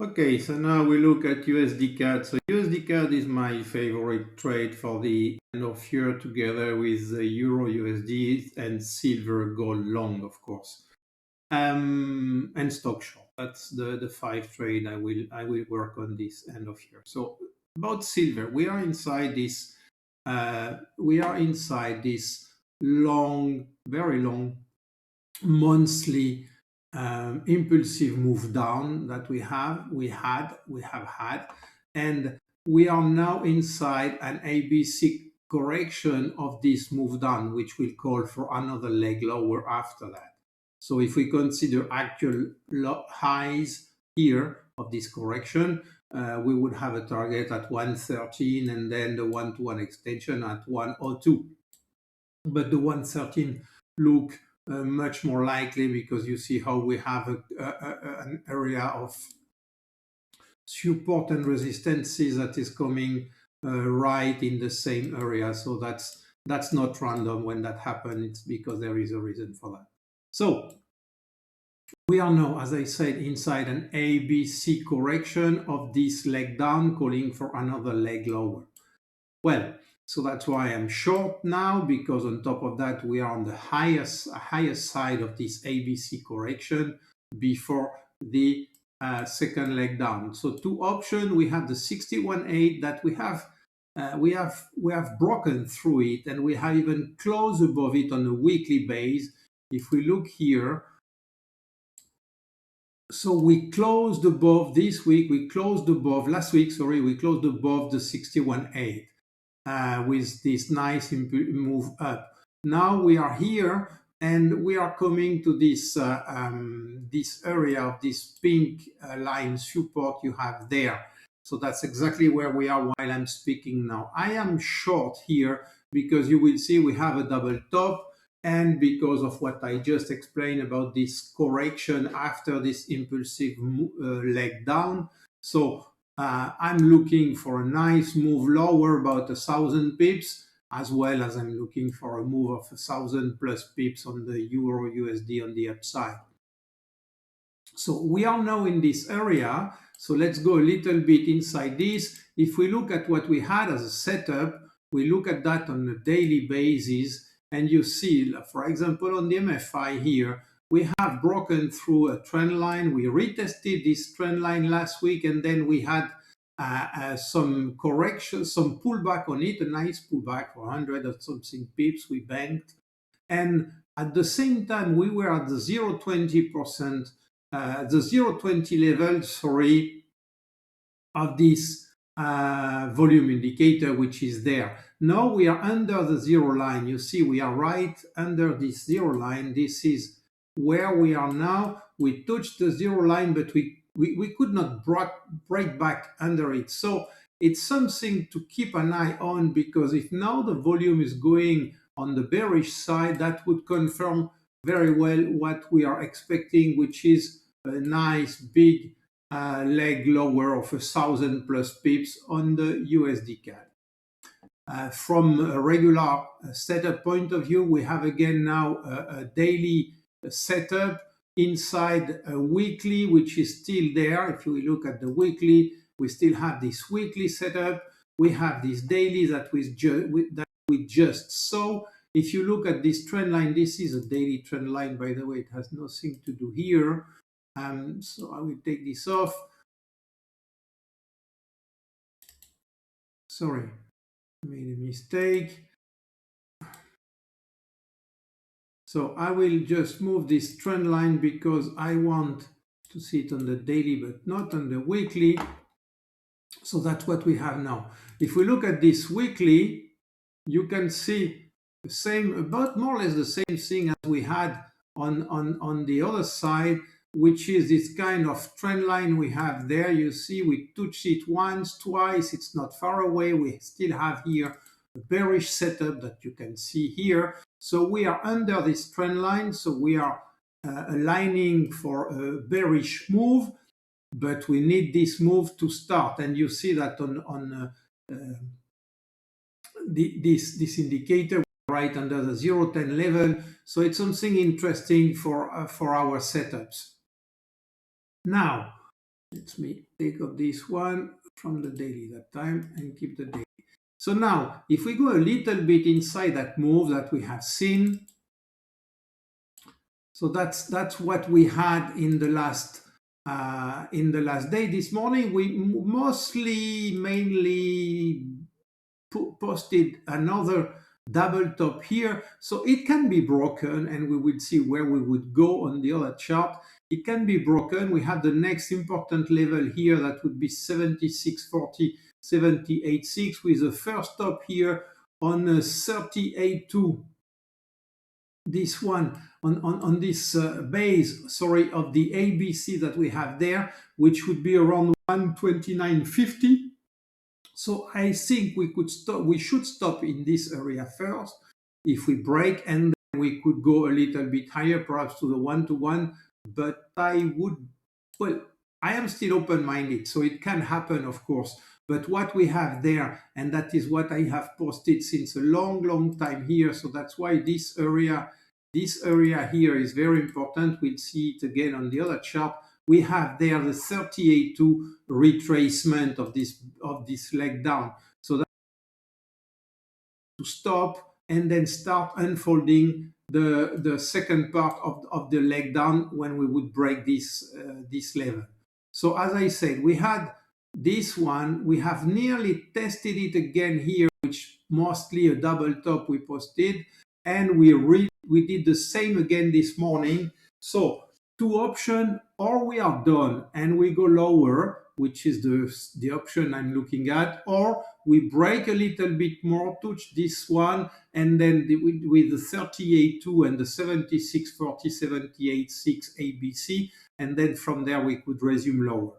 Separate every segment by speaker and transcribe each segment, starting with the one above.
Speaker 1: Okay, so now we look at USDCAD. So USDCAD is my favorite trade for the end of year together with the Euro USD and silver gold long, of course. And stock short. That's the five trade I will work on this end of year. So about silver, we are inside this long, very long monthly impulsive move down that we have had, and we are now inside an ABC correction of this move down, which will call for another leg lower after that. So if we consider actual highs here of this correction, we would have a target at 113 and then the one-to-one extension at 102. But the 113 look much more likely because you see how we have an area of support and resistances that is coming right in the same area. So that's not random when that happens. It's because there is a reason for that. So we are now, as I said, inside an ABC correction of this leg down, calling for another leg lower. Well, so that's why I'm short now, because on top of that, we are on the highest side of this ABC correction before the second leg down. So two options. We have the 61.8 that we have broken through it, and we have even closed above it on a weekly base. If we look here, so we closed above this week, last week, sorry, we closed above the 61.8 with this nice move up. Now we are here and we are coming to this area of this pink line support you have there. So that's exactly where we are while I'm speaking now. I am short here because you will see we have a double top, and because of what I just explained about this correction after this impulsive leg down. So I'm looking for a nice move lower, about 1,000 pips, as well as I'm looking for a move of 1,000 plus pips on the Euro USD on the upside. So we are now in this area. So let's go a little bit inside this. If we look at what we had as a setup, we look at that on a daily basis, and you see, for example, on the MFI here, we have broken through a trend line. We retested this trend line last week, and then we had some correction, some pullback on it, a nice pullback for 100 or something pips we banked. And at the same time, we were at the 0.20%, the 0.20 level, sorry, of this volume indicator, which is there. Now we are under the zero line. You see, we are right under this zero line. This is where we are now. We touched the zero line, but we could not break back under it. So it's something to keep an eye on, because if now the volume is going on the bearish side, that would confirm very well what we are expecting, which is a nice big leg lower of 1,000 plus pips on the USDCAD. From a regular setup point of view, we have again now a daily setup inside a weekly, which is still there. If we look at the weekly, we still have this weekly setup. We have this daily that we just saw. If you look at this trend line, this is a daily trend line, by the way. It has nothing to do here. So I will take this off. Sorry, I made a mistake. So I will just move this trend line because I want to see it on the daily, but not on the weekly. So that's what we have now. If we look at this weekly, you can see the same, about more or less the same thing as we had on the other side, which is this kind of trend line we have there. You see, we touch it once, twice, it's not far away. We still have here a bearish setup that you can see here. So we are under this trend line, so we are aligning for a bearish move, but we need this move to start. And you see that on this indicator right under the 0.10 level. So it's something interesting for our setups. Now, Let me take up this one from the daily that time and keep the daily. So now, if we go a little bit inside that move that we have seen, so that's what we had in the last day. This morning, we mainly posted another double top here, so it can be broken, and we will see where we would go on the other chart. It can be broken. We have the next important level here that would be 76.40, 78.6 with the first top here on 38.2. This one on this base, sorry, of the ABC that we have there, which would be around 129.50. So I think we could stop. We should stop in this area first. If we break, and then we could go a little bit higher, perhaps to the 1-to-1. But well, I am still open-minded, so it can happen, of course. But what we have there, and that is what I have posted since a long time here. So that's why this area here is very important. We'll see it again on the other chart. We have there the 38.2 retracement of this leg down. So that to stop and then start unfolding the second part of the leg down when we would break this level. So as I said, we had this one. We have nearly tested it again here, which mostly a double top we posted, and we did the same again this morning. So two options: or we are done and we go lower, which is the option I'm looking at, or we break a little bit more, touch this one, and then with the 38.2 and the 76.40, 78.6 ABC, and then from there we could resume lower.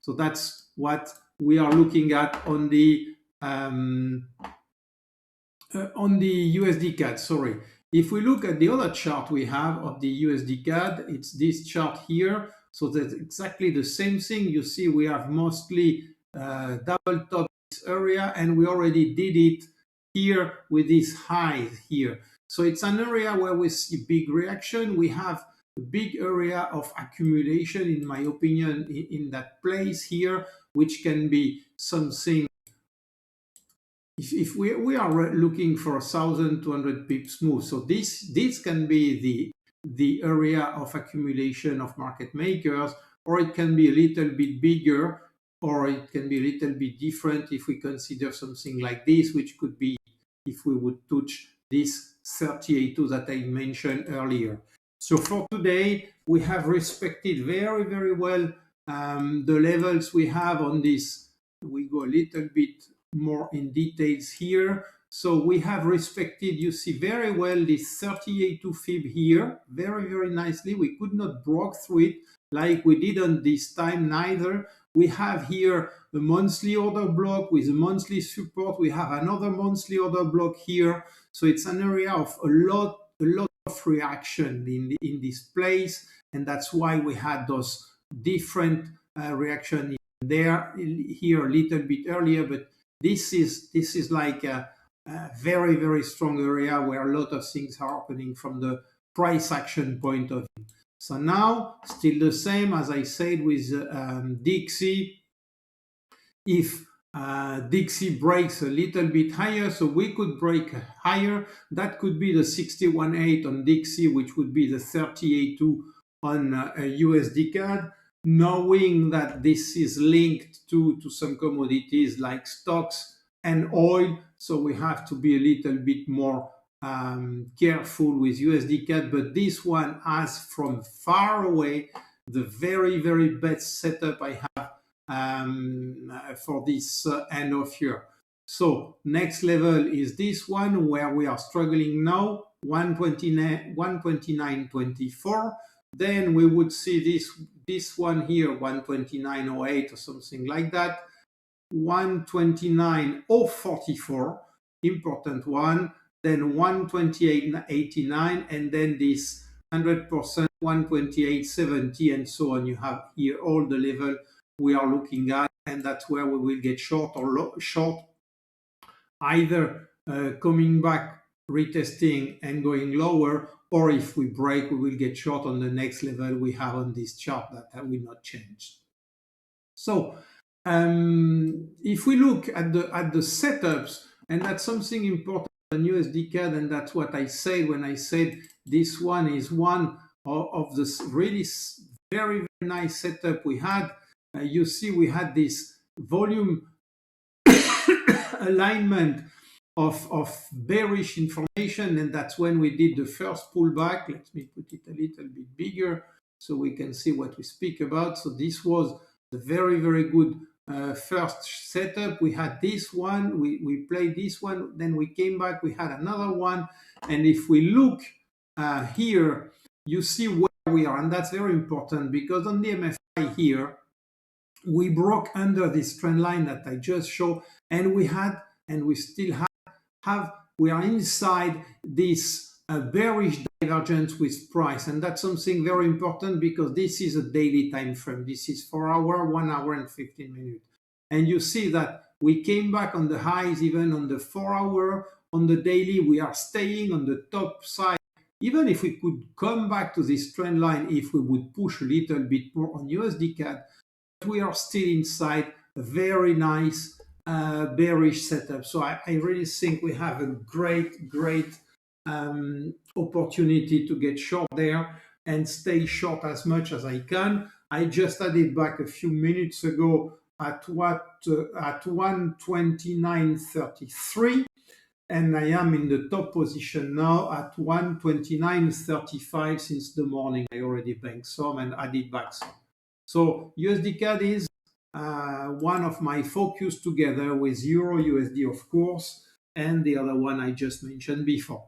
Speaker 1: So that's what we are looking at on the USDCAD. Sorry. If we look at the other chart we have of the USDCAD, it's this chart here. So that's exactly the same thing. You see, we have mostly double top this area, and we already did it here with this high here. So it's an area where we see big reaction. We have a big area of accumulation, in my opinion, in that place here, which can be something. If we are looking for 1,200 pips move, so this can be the area of accumulation of market makers, or it can be a little bit bigger, or it can be a little bit different if we consider something like this, which could be if we would touch this 38.2 that I mentioned earlier. So for today, we have respected very well the levels we have on this. We go a little bit more in details here. So we have respected, you see very well, this 38.2 fib here, very nicely. We could not break through it like we did on this time neither. We have here a monthly order block with a monthly support. We have another monthly order block here. So it's an area of a lot of reaction in this place, and that's why we had those different reaction there here a little bit earlier. But this is like a very strong area where a lot of things are happening from the price action point of view. So now, still the same as I said with Dixie. If Dixie breaks a little bit higher, so we could break higher, that could be the 61.8 on Dixie, which would be the 38.2 on USDCAD. Knowing that this is linked to some commodities like stocks and oil, so we have to be a little bit more careful with USDCAD. But this one has from far away the very best setup I have for this end of year. So next level is this one where we are struggling now, 129.24. Then we would see this one here, 129.08 or something like that. 129.044, important one. Then 128.89, and then this 100%, 128.70, and so on. You have here all the level we are looking at, and that's where we will get short or short, either coming back, retesting and going lower, or if we break, we will get short on the next level we have on this chart that will not change. So if we look at the setups, and that's something important on USDCAD, and that's what I said when I said this one is one of the really very, very nice setup we had. You see, we had this volume alignment of bearish information, and that's when we did the first pullback. Let me put it a little bit bigger so we can see what we speak about. So this was the very, very good first setup. We had this one, we played this one, then we came back, we had another one. And if we look here, you see where we are, and that's very important because on the MFI here, we broke under this trend line that I just showed, and we had, and we still have, we are inside this bearish divergence with price, and that's something very important because this is a daily time frame. This is 4 hour, 1 hour and 15 minutes, and you see that we came back on the highs, even on the 4 hour. On the daily, we are staying on the top side. Even if we could come back to this trend line, if we would push a little bit more on USDCAD, we are still inside a very nice bearish setup. So I really think we have a great opportunity to get short there and stay short as much as I can. I just added back a few minutes ago at 129.33, and I am in the top position now at 129.35 since the morning. I already banked some and added back some. So USDCAD is one of my focus, together with Euro USD, of course, and the other one I just mentioned before.